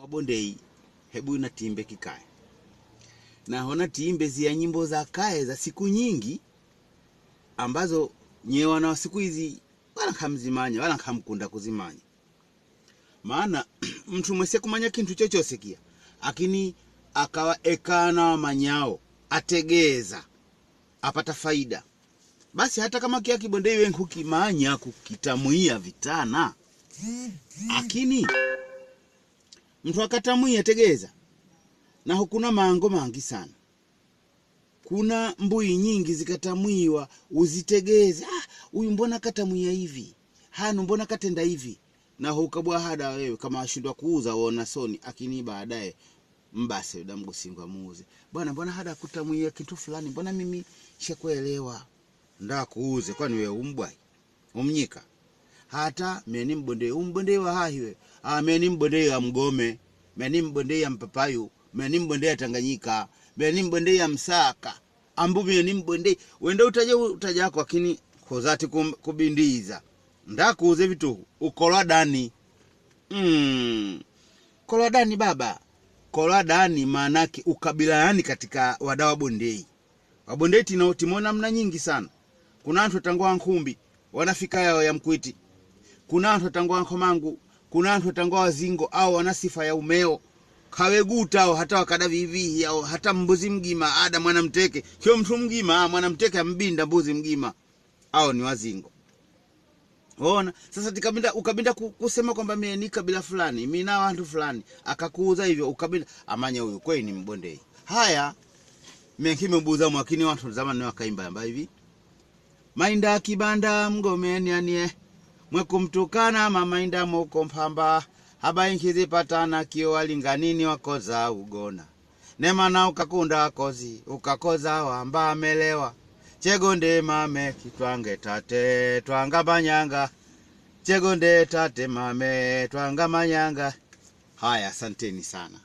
Wabondei hebu na timbe kikae. Na hona timbe zia nyimbo za kae za siku nyingi ambazo nyewa na siku hizi wala hamzimanya wala hamkunda kuzimanya. Maana mtu mwese kumanya kintu chochose kia. Akini akawa ekana manyao ategeza apata faida. Basi hata kama kia kibondei wengu kimanya kukitamuia vitana. Akini mtu akatamuia tegeza. Na hukuna maango mangi sana. Kuna mbui nyingi zikatamuiwa uzitegeze. Uyu mbona katamuia hivi? Hanu mbona katenda hivi? Na hukabwa hada wewe kama ashindwa kuuza wona soni akini baadaye mbase udamgusingwa muuze. Bwana mbona hada kutamuia kitu fulani? Mbona mimi shakuelewa? Nda kuuze kwani wewe umbwai? Umnyika. Hata meni mbonde wa hahiwe. Meni mbonde ya Mgome, meni mbonde ya Mpapayu, meni mbonde ya Tanganyika, meni mbonde ya Msaka. Ambu meni mbonde wenda utaja kwa kini kozati kubindiza. Nda kuuze vitu ukolwa dani. Kolwa dani baba. Kolwa dani manake ukabilani katika wadawa bondei. Wabondei timona mna nyingi sana. Kuna watu tangoa Nkumbi wanafika yao ya Mkwiti. Kuna watu tangoa Nkomangu, kuna watu tangoa Zingo au wanasifa ya umeo. Kaweguta au hata wakadavi hivi au hata mbuzi mgima ada mwanamteke. Kio mtu mgima mwanamteke mbinda mbuzi mgima au ni Wazingo. Ona sasa ukabinda kusema kwamba mimi ni kabila fulani, mimi na watu fulani, akakuuza hivyo ukabinda amanya huyu kweli ni Mbondei. Haya mekime mbuza mwakini watu zamani wakaimba amba hivi. Mainda kibanda Mgomeni anie mwekumtukana mamainda moko mpamba haba inkizi patana kio walinganini wakoza ugona nema na ukakunda kozi ukakoza wamba amelewa chegonde mame kitwange tate twanga manyanga chegonde tate mame twanga manyanga. Haya asanteni sana.